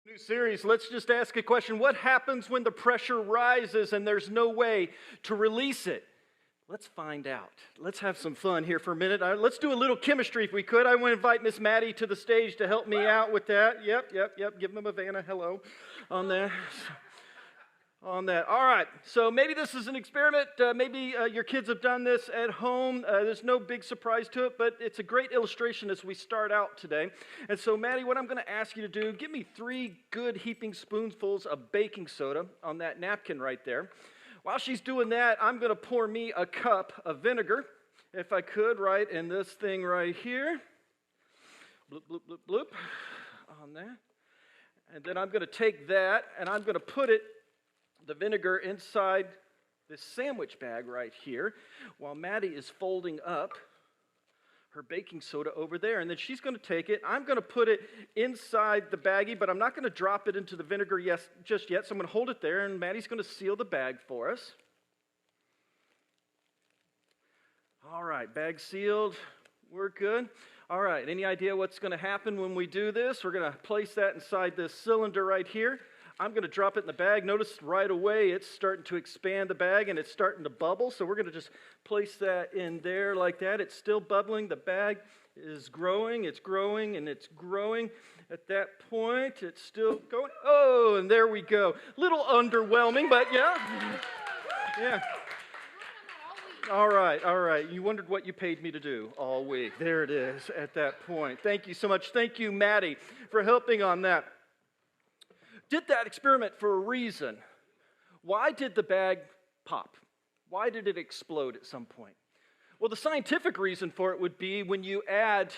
New series, let's just ask a question. What happens when the pressure rises and there's no way to release it? Let's find out. Let's have some fun here for a minute. Let's do a little chemistry if we could. I want to invite Miss Maddie to the stage to help me out with that. Yep. Give them a Vanna hello on that. On that. All right, so maybe this is an experiment. Maybe your kids have done this at home. There's no big surprise to it, but it's a great illustration as we start out today. And so, Maddie, what I'm going to ask you to do, give me 3 good heaping spoonfuls of baking soda on that napkin right there. While she's doing that, I'm going to pour me a cup of vinegar, if I could, right in this thing right here. Bloop, bloop, bloop, bloop, on that. And then I'm going to take that, and I'm going to put the vinegar inside this sandwich bag right here while Maddie is folding up her baking soda over there. And then she's going to take it. I'm going to put it inside the baggie, but I'm not going to drop it into the vinegar just yet. So I'm going to hold it there, and Maddie's going to seal the bag for us. All right, bag sealed. We're good. All right, any idea what's going to happen when we do this? We're going to place that inside this cylinder right here. I'm going to drop it in the bag. Notice right away it's starting to expand the bag and it's starting to bubble. So we're going to just place that in there like that. It's still bubbling. The bag is growing. It's growing and it's growing. At that point, it's still going. Oh, and there we go. Little underwhelming, but yeah. Yeah. All right. You wondered what you paid me to do all week. There it is at that point. Thank you so much. Thank you, Maddie, for helping on that. Did that experiment for a reason. Why did the bag pop? Why did it explode at some point? Well, the scientific reason for it would be when you add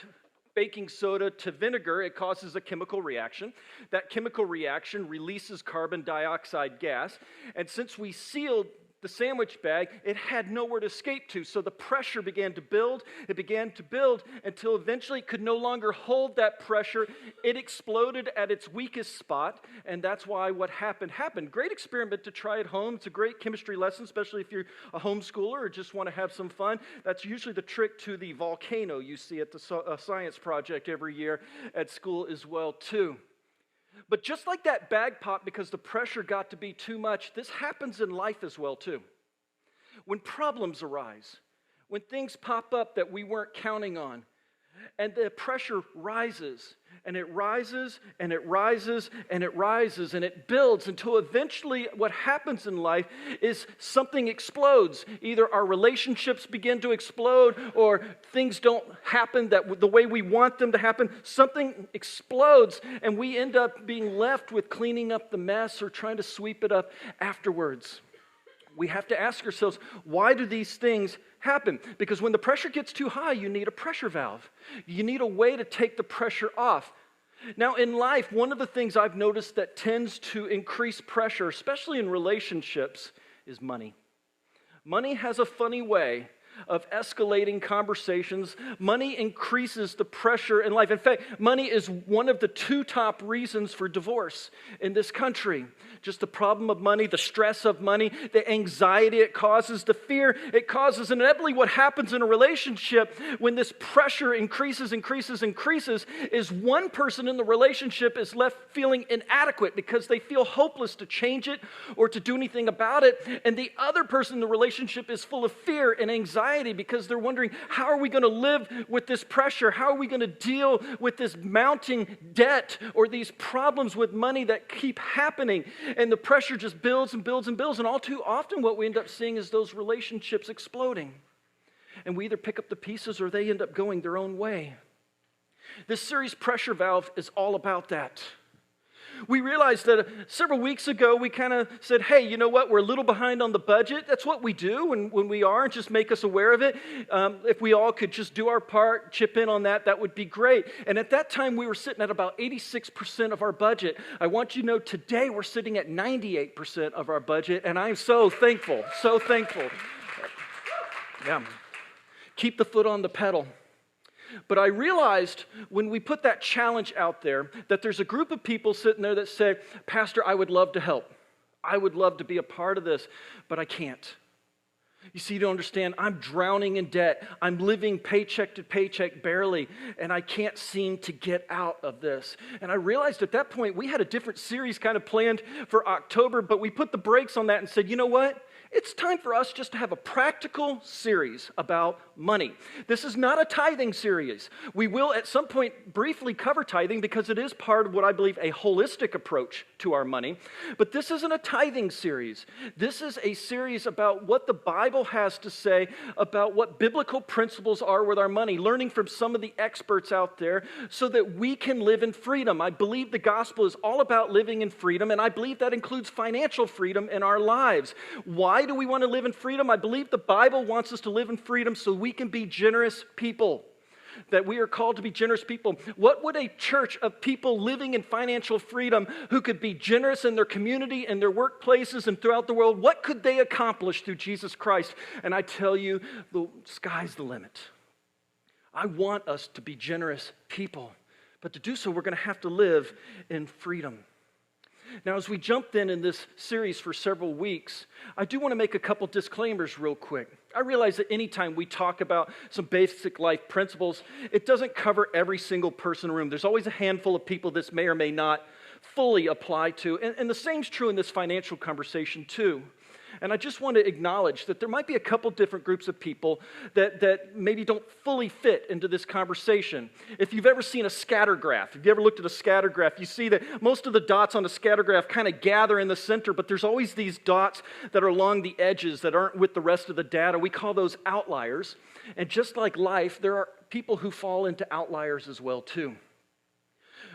baking soda to vinegar, it causes a chemical reaction. That chemical reaction releases carbon dioxide gas. And since we sealed the sandwich bag, it had nowhere to escape to. So the pressure began to build. It began to build until eventually it could no longer hold that pressure. It exploded at its weakest spot, and that's why what happened. Great experiment to try at home. It's a great chemistry lesson, especially if you're a homeschooler or just want to have some fun. That's usually the trick to the volcano you see at the science project every year at school as well, too. But just like that bag pop because the pressure got to be too much, this happens in life as well too. When problems arise, when things pop up that we weren't counting on, and the pressure rises, and it rises, and it rises, and it rises, and it builds until eventually what happens in life is something explodes. Either our relationships begin to explode, or things don't happen the way we want them to happen. Something explodes, and we end up being left with cleaning up the mess or trying to sweep it up afterwards. We have to ask ourselves, why do these things happen? Because when the pressure gets too high, you need a pressure valve. You need a way to take the pressure off. Now, in life, one of the things I've noticed that tends to increase pressure, especially in relationships, is money. Money has a funny way of escalating conversations. Money increases the pressure in life. In fact, money is one of the 2 top reasons for divorce in this country. Just the problem of money, the stress of money, the anxiety it causes, the fear it causes. And inevitably what happens in a relationship when this pressure increases, is one person in the relationship is left feeling inadequate because they feel hopeless to change it or to do anything about it. And the other person in the relationship is full of fear and anxiety because they're wondering, how are we going to live with this pressure? How are we going to deal with this mounting debt or these problems with money that keep happening? And the pressure just builds and builds and builds. And all too often what we end up seeing is those relationships exploding. And we either pick up the pieces or they end up going their own way. This series, Pressure Valve, is all about that. We realized that several weeks ago we kind of said, hey, you know what, we're a little behind on the budget. That's what we do when we are, and just make us aware of it. If we all could just do our part, chip in on that, that would be great. And at that time we were sitting at about 86% of our budget. I want you to know today we're sitting at 98% of our budget, and I'm so thankful, so thankful. Yeah. Keep the foot on the pedal. But I realized when we put that challenge out there that there's a group of people sitting there that say, Pastor, I would love to help. I would love to be a part of this, but I can't. You see, you don't understand. I'm drowning in debt. I'm living paycheck to paycheck barely, and I can't seem to get out of this. And I realized at that point we had a different series kind of planned for October, but we put the brakes on that and said, you know what? It's time for us just to have a practical series about money. This is not a tithing series. We will at some point briefly cover tithing because it is part of what I believe a holistic approach to our money. But this isn't a tithing series. This is a series about what the Bible has to say about what biblical principles are with our money, learning from some of the experts out there so that we can live in freedom. I believe the gospel is all about living in freedom, and I believe that includes financial freedom in our lives. Why do we want to live in freedom? I believe the Bible wants us to live in freedom so we can be generous people, that we are called to be generous people. What would a church of people living in financial freedom who could be generous in their community and their workplaces and throughout the world, what could they accomplish through Jesus Christ? And I tell you, the sky's the limit. I want us to be generous people, but to do so, we're going to have to live in freedom. Now, as we jumped in this series for several weeks, I do want to make a couple disclaimers real quick. I realize that anytime we talk about some basic life principles, it doesn't cover every single person in the room. There's always a handful of people this may or may not fully apply to. And the same's true in this financial conversation too. And I just want to acknowledge that there might be a couple different groups of people that maybe don't fully fit into this conversation. If you've ever seen a scatter graph, if you ever looked at a scatter graph, you see that most of the dots on a scatter graph kind of gather in the center, but there's always these dots that are along the edges that aren't with the rest of the data. We call those outliers. And just like life, there are people who fall into outliers as well too.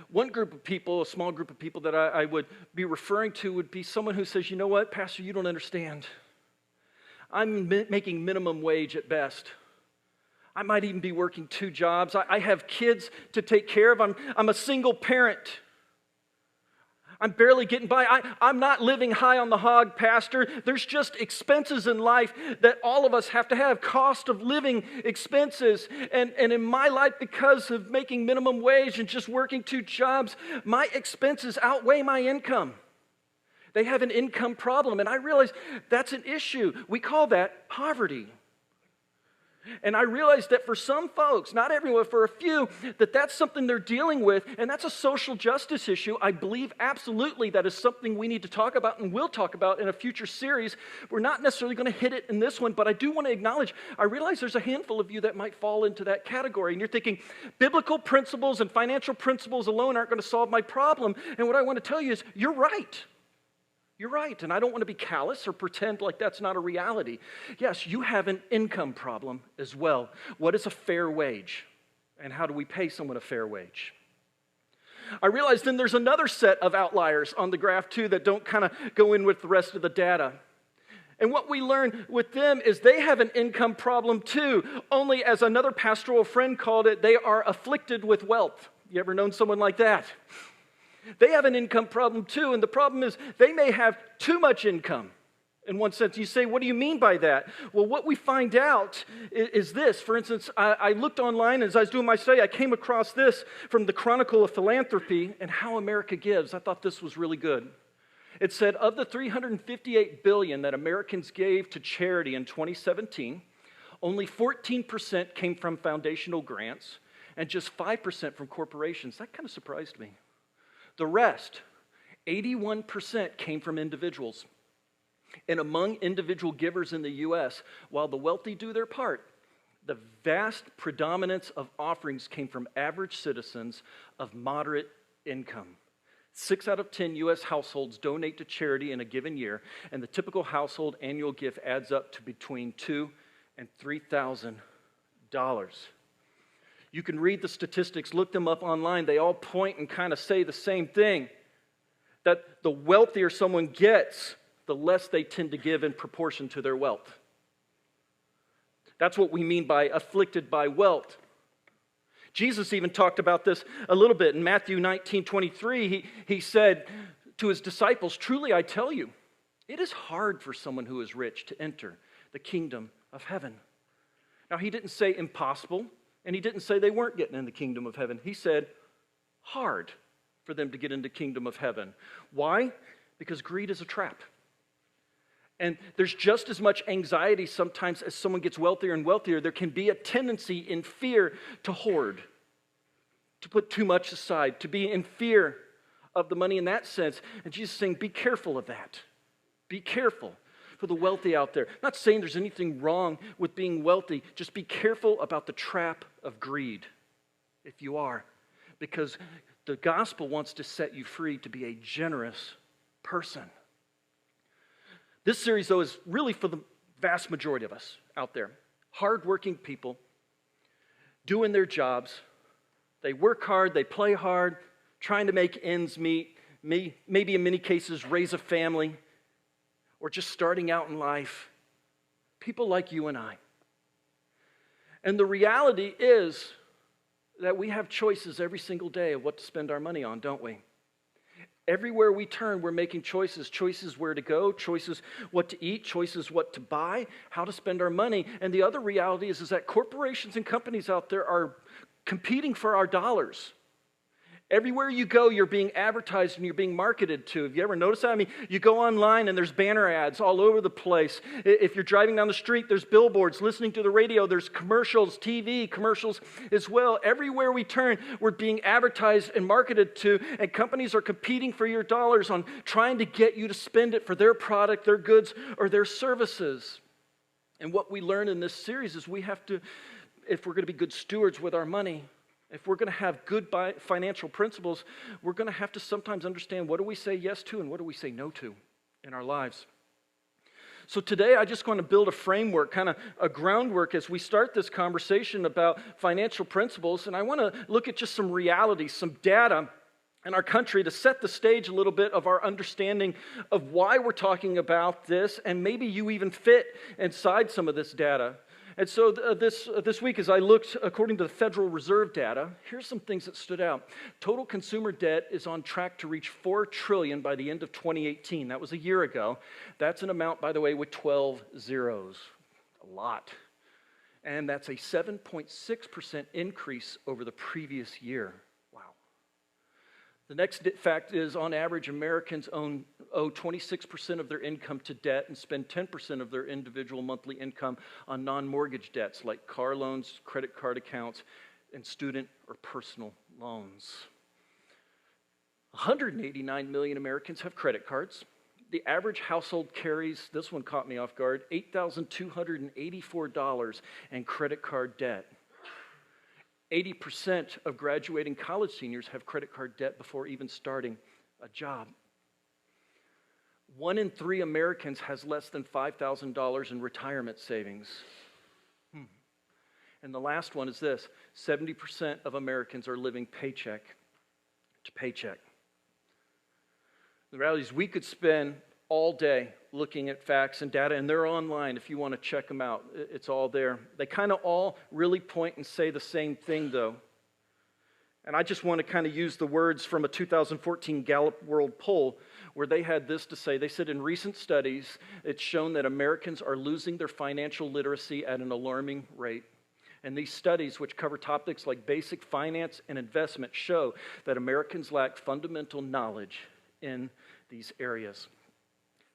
One group of people, a small group of people that I would be referring to would be someone who says, you know what, Pastor, you don't understand. I'm making minimum wage at best. I might even be working 2 jobs. I have kids to take care of. I'm a single parent. I'm barely getting by. I'm not living high on the hog, Pastor. There's just expenses in life that all of us have to have, cost of living expenses. And in my life, because of making minimum wage and just working 2 jobs, my expenses outweigh my income. They have an income problem, and I realize that's an issue. We call that poverty. And I realized that for some folks, not everyone, for a few, that's something they're dealing with, and that's a social justice issue. I believe absolutely that is something we need to talk about and will talk about in a future series. We're not necessarily going to hit it in this one, but I do want to acknowledge, I realize there's a handful of you that might fall into that category, and you're thinking, biblical principles and financial principles alone aren't going to solve my problem. And what I want to tell you is, you're right. You're right, and I don't want to be callous or pretend like that's not a reality. Yes, you have an income problem as well. What is a fair wage? And how do we pay someone a fair wage? I realize then there's another set of outliers on the graph too that don't kind of go in with the rest of the data. And what we learn with them is they have an income problem too, only as another pastoral friend called it, they are afflicted with wealth. You ever known someone like that? They have an income problem too, and the problem is they may have too much income. In one sense, you say, what do you mean by that? Well, what we find out is this. For instance, I looked online, as I was doing my study, I came across this from the Chronicle of Philanthropy and How America Gives. I thought this was really good. It said, of the $358 billion that Americans gave to charity in 2017, only 14% came from foundational grants and just 5% from corporations. That kind of surprised me. The rest, 81%, came from individuals. And among individual givers in the U.S., while the wealthy do their part, the vast predominance of offerings came from average citizens of moderate income. 6 out of 10 U.S. households donate to charity in a given year, and the typical household annual gift adds up to between $2,000 and $3,000. You can read the statistics, look them up online. They all point and kind of say the same thing. that the wealthier someone gets, the less they tend to give in proportion to their wealth. That's what we mean by afflicted by wealth. Jesus even talked about this a little bit. In Matthew 19:23, he said to his disciples, "Truly I tell you, it is hard for someone who is rich to enter the kingdom of heaven." Now, he didn't say impossible, and he didn't say they weren't getting in the kingdom of heaven. He said hard for them to get into the kingdom of heaven. Why? Because greed is a trap. And there's just as much anxiety sometimes as someone gets wealthier and wealthier. There can be a tendency in fear to hoard, to put too much aside, to be in fear of the money in that sense. And Jesus is saying, be careful of that. Be careful for the wealthy out there. I'm not saying there's anything wrong with being wealthy. Just be careful about the trap of greed, if you are. Because the gospel wants to set you free to be a generous person. This series, though, is really for the vast majority of us out there. Hardworking people doing their jobs. They work hard, they play hard, trying to make ends meet, maybe in many cases raise a family, or just starting out in life. People like you and I. And the reality is that we have choices every single day of what to spend our money on, don't we? Everywhere we turn, we're making choices where to go, choices what to eat, choices what to buy, how to spend our money. And the other reality is that corporations and companies out there are competing for our dollars. Everywhere you go, you're being advertised and you're being marketed to. Have you ever noticed that? I mean, you go online and there's banner ads all over the place. If you're driving down the street, there's billboards. Listening to the radio, there's commercials, TV commercials as well. Everywhere we turn, we're being advertised and marketed to, and companies are competing for your dollars on trying to get you to spend it for their product, their goods, or their services. And what we learn in this series is we have to, if we're going to be good stewards with our money, if we're going to have good financial principles, we're going to have to sometimes understand what do we say yes to and what do we say no to in our lives. So today I just want to build a framework, kind of a groundwork as we start this conversation about financial principles. And I want to look at just some realities, some data in our country to set the stage a little bit of our understanding of why we're talking about this, and maybe you even fit inside some of this data. And so this week, as I looked according to the Federal Reserve data, here's some things that stood out. Total consumer debt is on track to reach $4 trillion by the end of 2018. That was a year ago. That's an amount, by the way, with 12 zeros. A lot. And that's a 7.6% increase over the previous year. Wow. The next fact is, on average, Americans owe 26% of their income to debt and spend 10% of their individual monthly income on non-mortgage debts like car loans, credit card accounts, and student or personal loans. 189 million Americans have credit cards. The average household carries, this one caught me off guard, $8,284 in credit card debt. 80% of graduating college seniors have credit card debt before even starting a job. 1 in 3 Americans has less than $5,000 in retirement savings. And the last one is this: 70% of Americans are living paycheck to paycheck. The reality is we could spend all day looking at facts and data, and they're online if you want to check them out. It's all there. They kind of all really point and say the same thing, though. And I just want to kind of use the words from a 2014 Gallup World Poll where they had this to say. They said, in recent studies, it's shown that Americans are losing their financial literacy at an alarming rate. And these studies, which cover topics like basic finance and investment, show that Americans lack fundamental knowledge in these areas.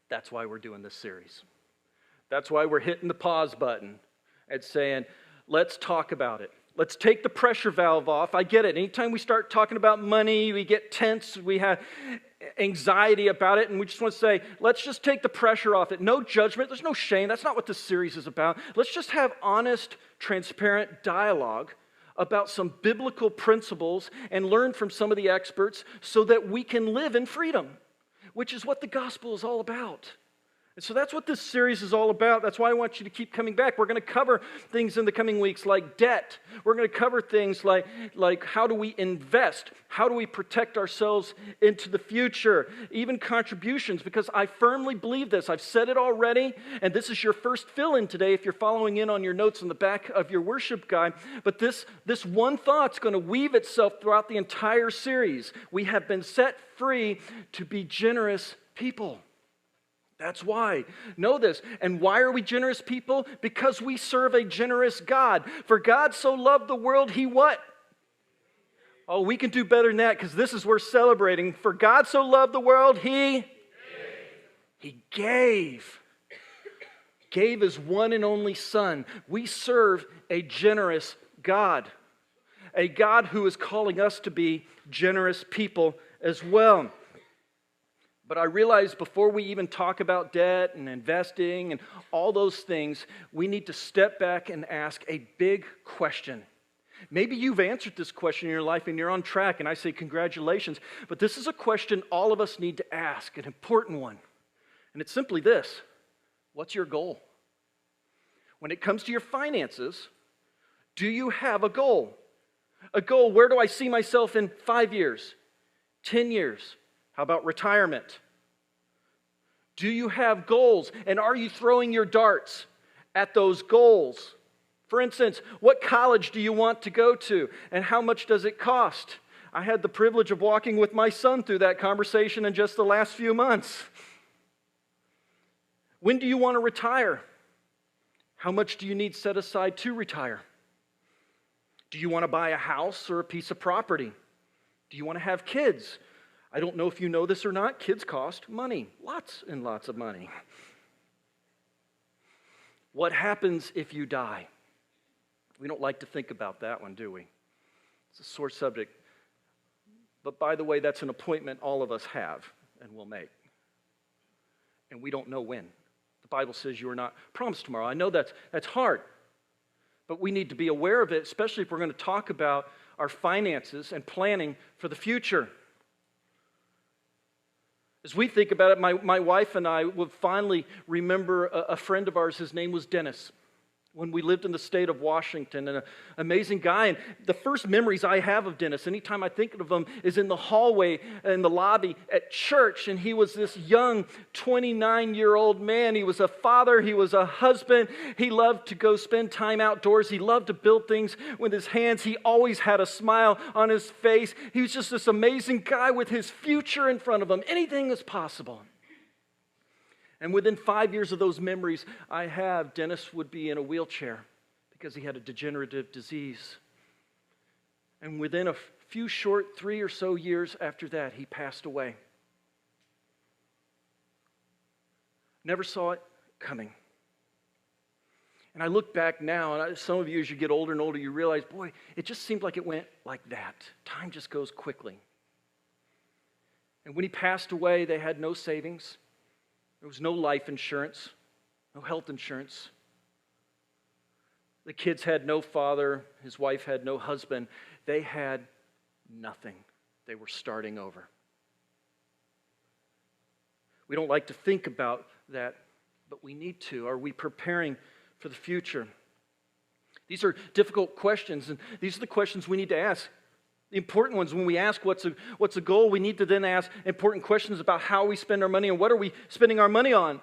That's why we're doing this series. That's why we're hitting the pause button and saying, let's talk about it. Let's take the pressure valve off. I get it. Anytime we start talking about money, we get tense, we have anxiety about it, and we just want to say, let's just take the pressure off it. No judgment. There's no shame. That's not what this series is about. Let's just have honest, transparent dialogue about some biblical principles and learn from some of the experts so that we can live in freedom, which is what the gospel is all about. And so that's what this series is all about. That's why I want you to keep coming back. We're going to cover things in the coming weeks like debt. We're going to cover things like how do we invest? How do we protect ourselves into the future? Even contributions, because I firmly believe this. I've said it already, and this is your first fill-in today if you're following in on your notes on the back of your worship guide. But this one thought's going to weave itself throughout the entire series. We have been set free to be generous people. That's why. Know this. And why are we generous people? Because we serve a generous God. For God so loved the world, He what? Oh, we can do better than that because this is worth celebrating. For God so loved the world, He gave. Gave His one and only Son. We serve a generous God. A God who is calling us to be generous people as well. But I realize before we even talk about debt and investing and all those things, we need to step back and ask a big question. Maybe you've answered this question in your life and you're on track, and I say congratulations. But this is a question all of us need to ask, an important one. And it's simply this: what's your goal? When it comes to your finances, do you have a goal? A goal, where do I see myself in 5 years, 10 years? How about retirement? Do you have goals? And are you throwing your darts at those goals? For instance, what college do you want to go to? And how much does it cost? I had the privilege of walking with my son through that conversation in just the last few months. When do you want to retire? How much do you need set aside to retire? Do you want to buy a house or a piece of property? Do you want to have kids? I don't know if you know this or not, kids cost money, lots and lots of money. What happens if you die? We don't like to think about that one, do we? It's a sore subject. But by the way, that's an appointment all of us have and will make. And we don't know when. The Bible says you are not promised tomorrow. I know that's hard. But we need to be aware of it, especially if we're going to talk about our finances and planning for the future. As we think about it, my wife and I would finally remember a friend of ours. His name was Dennis. When we lived in the state of Washington, an amazing guy. And the first memories I have of Dennis, anytime I think of him, is in the hallway, in the lobby at church. And he was this young 29-year-old man. He was a father. He was a husband. He loved to go spend time outdoors. He loved to build things with his hands. He always had a smile on his face. He was just this amazing guy with his future in front of him. Anything is possible. And within 5 years of those memories I have, Dennis would be in a wheelchair because he had a degenerative disease. And within a few short 3 or so years after that, he passed away. Never saw it coming. And I look back now, and some of you, as you get older and older, you realize, boy, it just seemed like it went like that. Time just goes quickly. And when he passed away, they had no savings. There was no life insurance, no health insurance. The kids had no father. His wife had no husband. They had nothing. They were starting over. We don't like to think about that, but we need to. Are we preparing for the future? These are difficult questions, and these are the questions we need to ask. The important ones, when we ask what's a goal, we need to then ask important questions about how we spend our money and what are we spending our money on.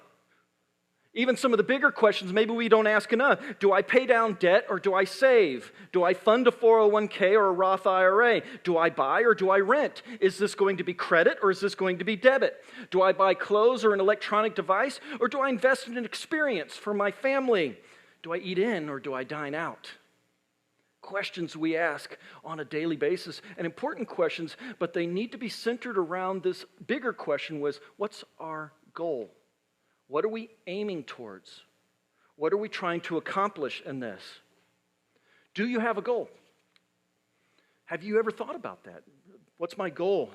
Even some of the bigger questions, maybe we don't ask enough. Do I pay down debt or do I save? Do I fund a 401k or a Roth IRA? Do I buy or do I rent? Is this going to be credit or is this going to be debit? Do I buy clothes or an electronic device or do I invest in an experience for my family? Do I eat in or do I dine out? Questions we ask on a daily basis, and important questions, but they need to be centered around this bigger question: was what's our goal? What are we aiming towards? What are we trying to accomplish in this? Do you have a goal? Have you ever thought about that? What's my goal?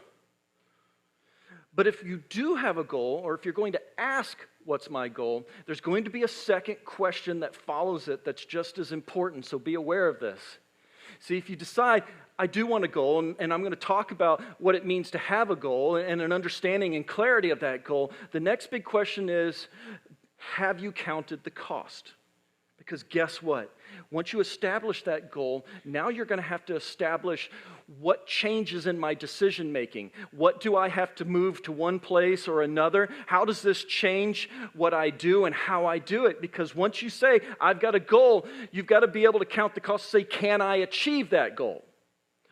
But if you do have a goal, or if you're going to ask, what's my goal, there's going to be a second question that follows it that's just as important, so be aware of this. See, if you decide, I do want a goal, and I'm going to talk about what it means to have a goal and an understanding and clarity of that goal, the next big question is, have you counted the cost? Because guess what? Once you establish that goal, now you're going to have to establish what changes in my decision making. What do I have to move to one place or another? How does this change what I do and how I do it? Because once you say, I've got a goal, you've got to be able to count the cost and say, can I achieve that goal?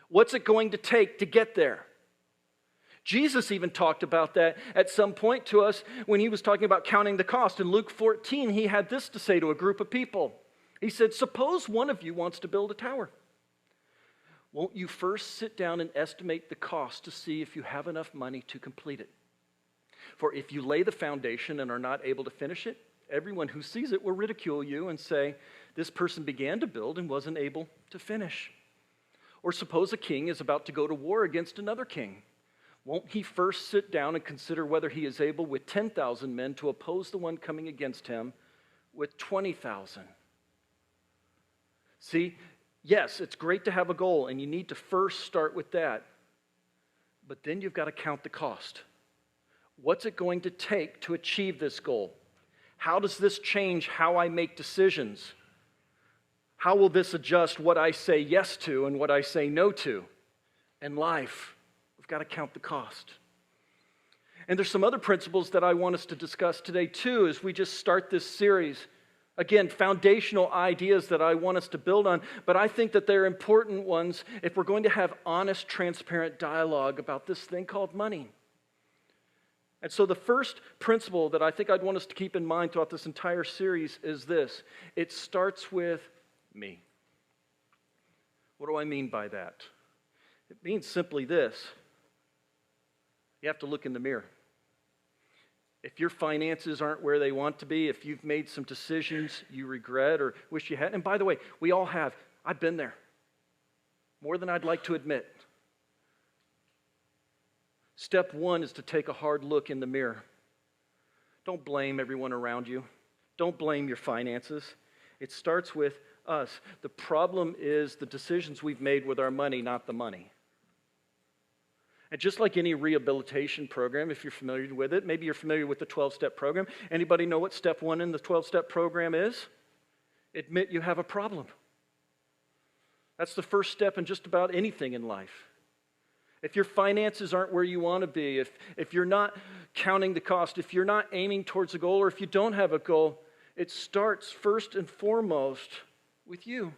What's it going to take to get there? Jesus even talked about that at some point to us when he was talking about counting the cost. In Luke 14, he had this to say to a group of people. He said, suppose one of you wants to build a tower. Won't you first sit down and estimate the cost to see if you have enough money to complete it? For if you lay the foundation and are not able to finish it, everyone who sees it will ridicule you and say, this person began to build and wasn't able to finish. Or suppose a king is about to go to war against another king. Won't he first sit down and consider whether he is able with 10,000 men to oppose the one coming against him with 20,000? See, yes, it's great to have a goal, and you need to first start with that. But then you've got to count the cost. What's it going to take to achieve this goal? How does this change how I make decisions? How will this adjust what I say yes to and what I say no to in life? We've got to count the cost. And there's some other principles that I want us to discuss today too as we just start this series. Again, foundational ideas that I want us to build on, but I think that they're important ones if we're going to have honest, transparent dialogue about this thing called money. And so the first principle that I think I'd want us to keep in mind throughout this entire series is this. It starts with me. What do I mean by that? It means simply this. You have to look in the mirror. If your finances aren't where they want to be, if you've made some decisions you regret or wish you hadn't, and by the way, we all have. I've been there. More than I'd like to admit. Step one is to take a hard look in the mirror. Don't blame everyone around you. Don't blame your finances. It starts with us. The problem is the decisions we've made with our money, not the money. And just like any rehabilitation program, if you're familiar with it, maybe you're familiar with the 12-step program. Anybody know what step one in the 12-step program is? Admit you have a problem. That's the first step in just about anything in life. If your finances aren't where you want to be, if you're not counting the cost, if you're not aiming towards a goal, or if you don't have a goal, it starts first and foremost with you.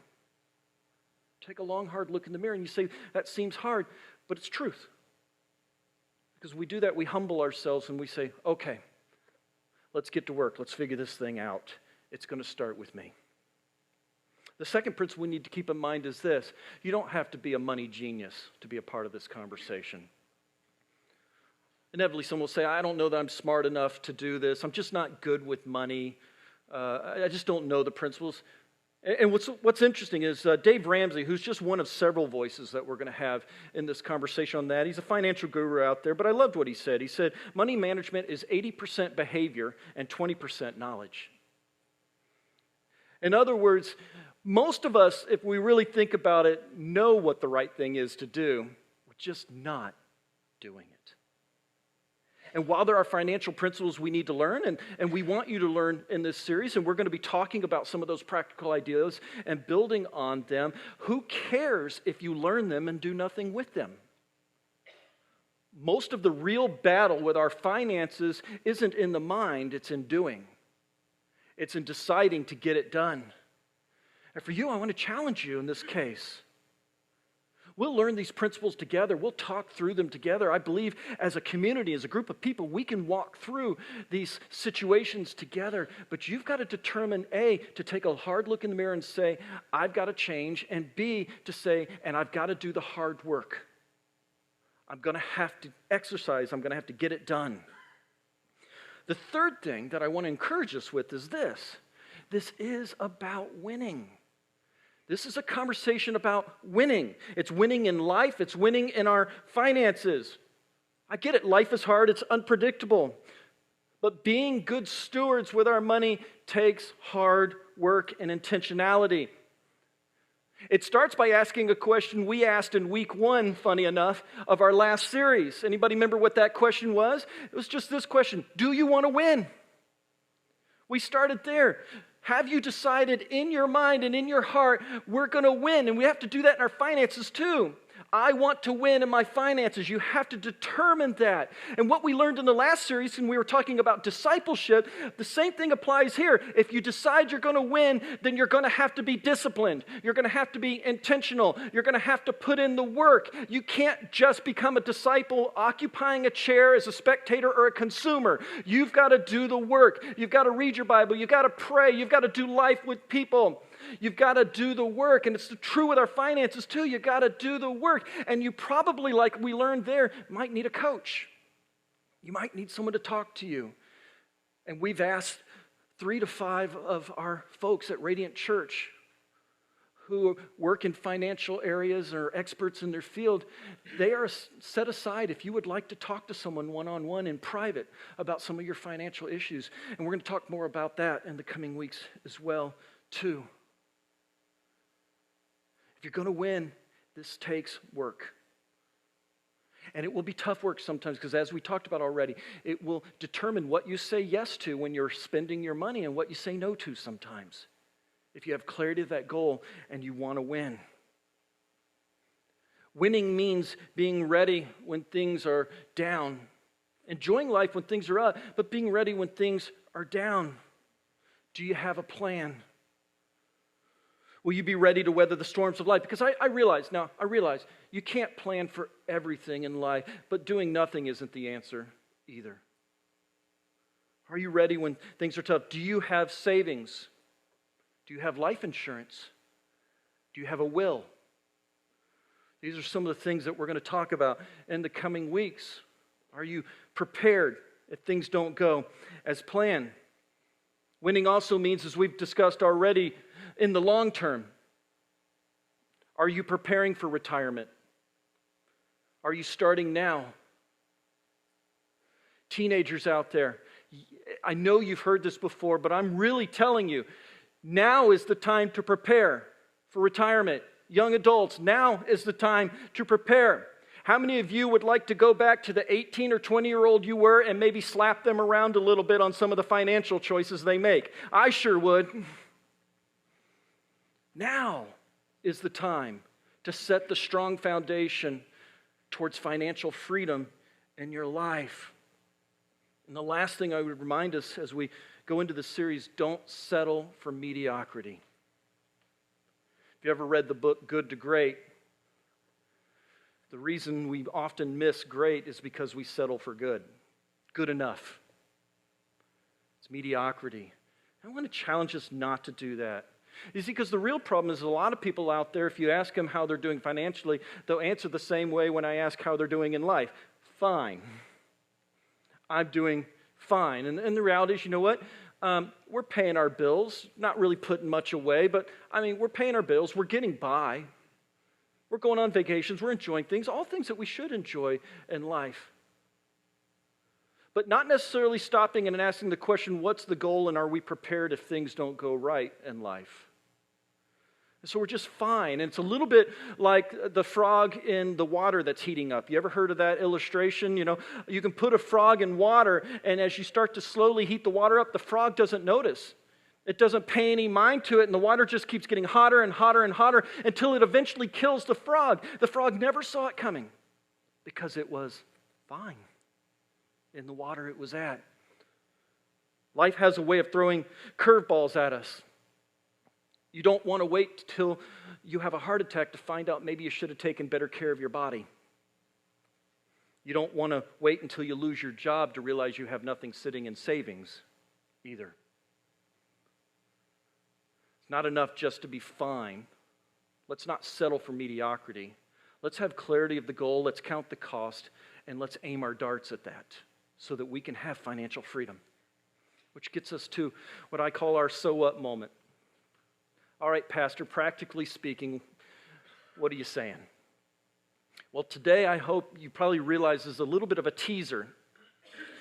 Take a long, hard look in the mirror and you say, that seems hard, but it's truth. Because we do that, we humble ourselves and we say, okay, let's get to work. Let's figure this thing out. It's going to start with me. The second principle we need to keep in mind is this. You don't have to be a money genius to be a part of this conversation. Inevitably, someone will say, I don't know that I'm smart enough to do this. I'm just not good with money. I just don't know the principles. And what's interesting is Dave Ramsey, who's just one of several voices that we're going to have in this conversation on that. He's a financial guru out there, but I loved what he said. He said, money management is 80% behavior and 20% knowledge. In other words, most of us, if we really think about it, know what the right thing is to do. We're just not doing it. And while there are financial principles we need to learn, and we want you to learn in this series, and we're going to be talking about some of those practical ideas and building on them, who cares if you learn them and do nothing with them? Most of the real battle with our finances isn't in the mind, it's in doing. It's in deciding to get it done. And for you, I want to challenge you in this case. We'll learn these principles together. We'll talk through them together. I believe as a community, as a group of people, we can walk through these situations together. But you've got to determine, A, to take a hard look in the mirror and say, I've got to change. And B, to say, and I've got to do the hard work. I'm going to have to exercise. I'm going to have to get it done. The third thing that I want to encourage us with is this. This is about winning. This is a conversation about winning. It's winning in life. It's winning in our finances. I get it. Life is hard. It's unpredictable. But being good stewards with our money takes hard work and intentionality. It starts by asking a question we asked in week 1, funny enough, of our last series. Anybody remember what that question was? It was just this question. Do you want to win? We started there. Have you decided in your mind and in your heart, we're going to win? And we have to do that in our finances too. I want to win in my finances. You have to determine that. And what we learned in the last series when we were talking about discipleship, the same thing applies here. If you decide you're going to win, then you're going to have to be disciplined. You're going to have to be intentional. You're going to have to put in the work. You can't just become a disciple occupying a chair as a spectator or a consumer. You've got to do the work. You've got to read your Bible. You've got to pray. You've got to do life with people. You've got to do the work, and it's true with our finances too. You've got to do the work, and you probably, like we learned there, might need a coach. You might need someone to talk to you. And we've asked 3 to 5 of our folks at Radiant Church who work in financial areas or experts in their field, they are set aside if you would like to talk to someone one-on-one in private about some of your financial issues. And we're going to talk more about that in the coming weeks as well, too. If you're going to win, this takes work. And it will be tough work sometimes because, as we talked about already, it will determine what you say yes to when you're spending your money and what you say no to sometimes. If you have clarity of that goal and you want to win. Winning means being ready when things are down. Enjoying life when things are up, but being ready when things are down. Do you have a plan? Will you be ready to weather the storms of life? Because I realize you can't plan for everything in life, but doing nothing isn't the answer either. Are you ready when things are tough? Do you have savings? Do you have life insurance? Do you have a will? These are some of the things that we're going to talk about in the coming weeks. Are you prepared if things don't go as planned? Winning also means, as we've discussed already, in the long term. Are you preparing for retirement? Are you starting now? Teenagers out there, I know you've heard this before, but I'm really telling you, now is the time to prepare for retirement. Young adults, now is the time to prepare. How many of you would like to go back to the 18 or 20-year-old you were and maybe slap them around a little bit on some of the financial choices they make? I sure would. Now is the time to set the strong foundation towards financial freedom in your life. And the last thing I would remind us as we go into this series, don't settle for mediocrity. If you ever read the book Good to Great, the reason we often miss great is because we settle for good. Good enough. It's mediocrity. I want to challenge us not to do that. You see, because the real problem is a lot of people out there, if you ask them how they're doing financially, they'll answer the same way when I ask how they're doing in life. Fine. I'm doing fine. And the reality is, you know what? We're paying our bills, not really putting much away, but we're paying our bills. We're getting by. We're going on vacations. We're enjoying things, all things that we should enjoy in life. But not necessarily stopping and asking the question, what's the goal and are we prepared if things don't go right in life? And so we're just fine. And it's a little bit like the frog in the water that's heating up. You ever heard of that illustration? You know, you can put a frog in water, and as you start to slowly heat the water up, the frog doesn't notice. It doesn't pay any mind to it, and the water just keeps getting hotter and hotter and hotter until it eventually kills the frog. The frog never saw it coming because it was fine in the water it was at. Life has a way of throwing curveballs at us. You don't want to wait till you have a heart attack to find out maybe you should have taken better care of your body. You don't want to wait until you lose your job to realize you have nothing sitting in savings either. It's not enough just to be fine. Let's not settle for mediocrity. Let's have clarity of the goal. Let's count the cost, and let's aim our darts at that so that we can have financial freedom. Which gets us to what I call our so what moment. All right, Pastor, practically speaking, what are you saying? Well, today I hope you probably realize this is a little bit of a teaser.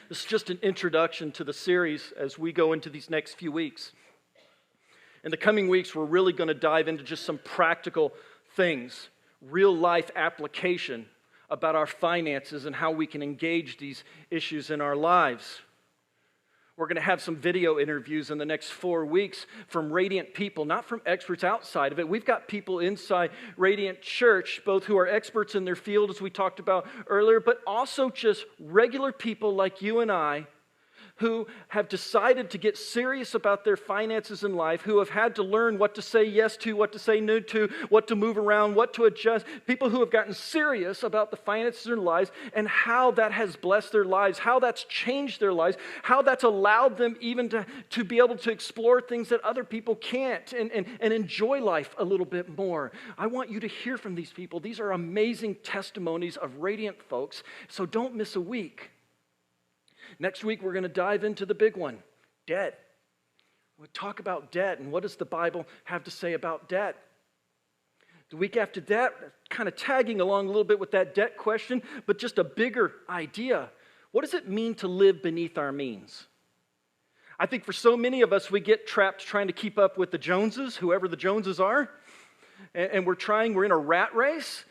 This is just an introduction to the series as we go into these next few weeks. In the coming weeks, we're really going to dive into just some practical things, real life application about our finances and how we can engage these issues in our lives. We're going to have some video interviews in the next 4 weeks from Radiant people, not from experts outside of it. We've got people inside Radiant Church, both who are experts in their field, as we talked about earlier, but also just regular people like you and I who have decided to get serious about their finances in life, who have had to learn what to say yes to, what to say no to, what to move around, what to adjust. People who have gotten serious about the finances in their lives and how that has blessed their lives, how that's changed their lives, how that's allowed them even to be able to explore things that other people can't and enjoy life a little bit more. I want you to hear from these people. These are amazing testimonies of Radiant folks, so don't miss a week. Next week, we're going to dive into the big one, debt. We'll talk about debt and what does the Bible have to say about debt. The week after that, kind of tagging along a little bit with that debt question, but just a bigger idea. What does it mean to live beneath our means? I think for so many of us, we get trapped trying to keep up with the Joneses, whoever the Joneses are, and we're in a rat race,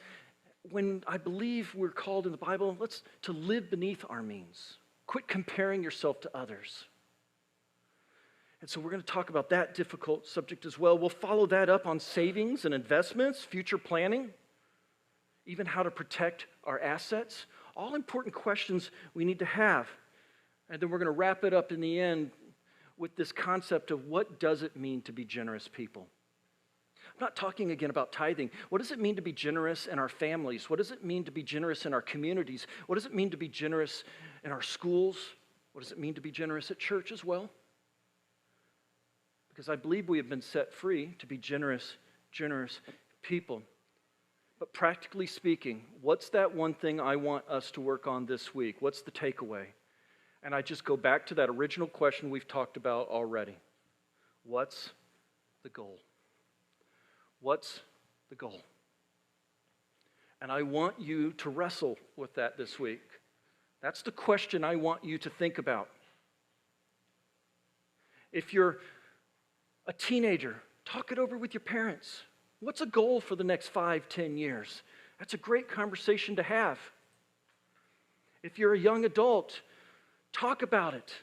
when I believe we're called in the Bible, to live beneath our means. Quit comparing yourself to others. And so we're going to talk about that difficult subject as well. We'll follow that up on savings and investments, future planning, even how to protect our assets. All important questions we need to have. And then we're going to wrap it up in the end with this concept of what does it mean to be generous people? I'm not talking again about tithing. What does it mean to be generous in our families? What does it mean to be generous in our communities? What does it mean to be generous in our schools? What does it mean to be generous at church as well? Because I believe we have been set free to be generous people. But practically speaking, what's that one thing I want us to work on this week? What's the takeaway? And I just go back to that original question we've talked about already. What's the goal? What's the goal? And I want you to wrestle with that this week. That's the question I want you to think about. If you're a teenager, talk it over with your parents. What's a goal for the next 5, 10 years? That's a great conversation to have. If you're a young adult, talk about it.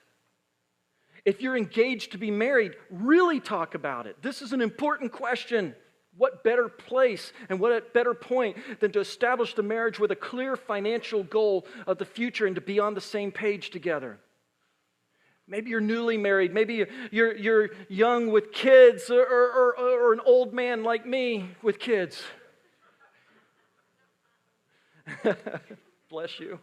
If you're engaged to be married, really talk about it. This is an important question. What better place and what better point than to establish the marriage with a clear financial goal of the future and to be on the same page together? Maybe you're newly married. Maybe you're young with kids or an old man like me with kids. Bless you.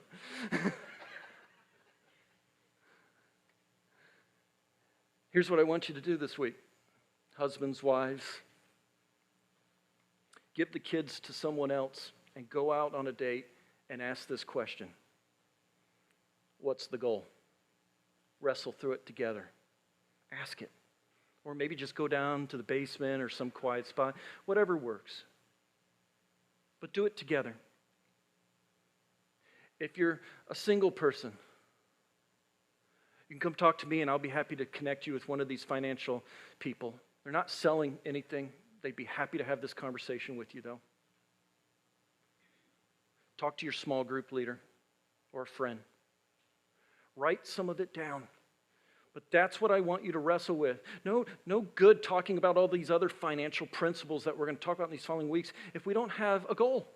Here's what I want you to do this week. Husbands, wives, give the kids to someone else and go out on a date and ask this question. What's the goal? Wrestle through it together. Ask it. Or maybe just go down to the basement or some quiet spot. Whatever works. But do it together. If you're a single person, you can come talk to me and I'll be happy to connect you with one of these financial people. They're not selling anything. They'd be happy to have this conversation with you, though. Talk to your small group leader or a friend. Write some of it down. But that's what I want you to wrestle with. No good talking about all these other financial principles that we're going to talk about in these following weeks if we don't have a goal.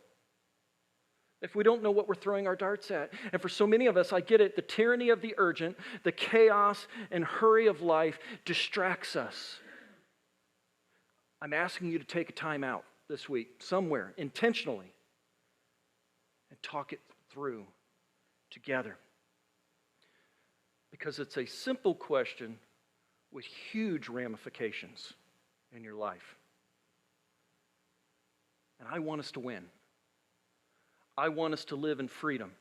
If we don't know what we're throwing our darts at. And for so many of us, I get it, the tyranny of the urgent, the chaos and hurry of life distracts us. I'm asking you to take a time out this week, somewhere, intentionally, and talk it through together. Because it's a simple question with huge ramifications in your life. And I want us to win. I want us to live in freedom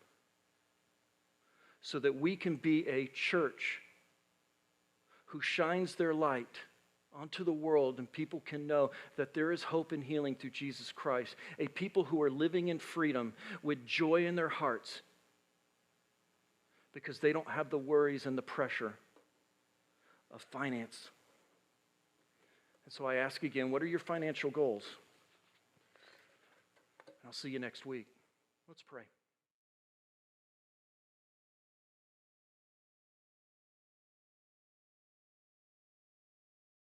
so that we can be a church who shines their light onto the world and people can know that there is hope and healing through Jesus Christ. A people who are living in freedom with joy in their hearts because they don't have the worries and the pressure of finance. And so I ask again, what are your financial goals? I'll see you next week. Let's pray.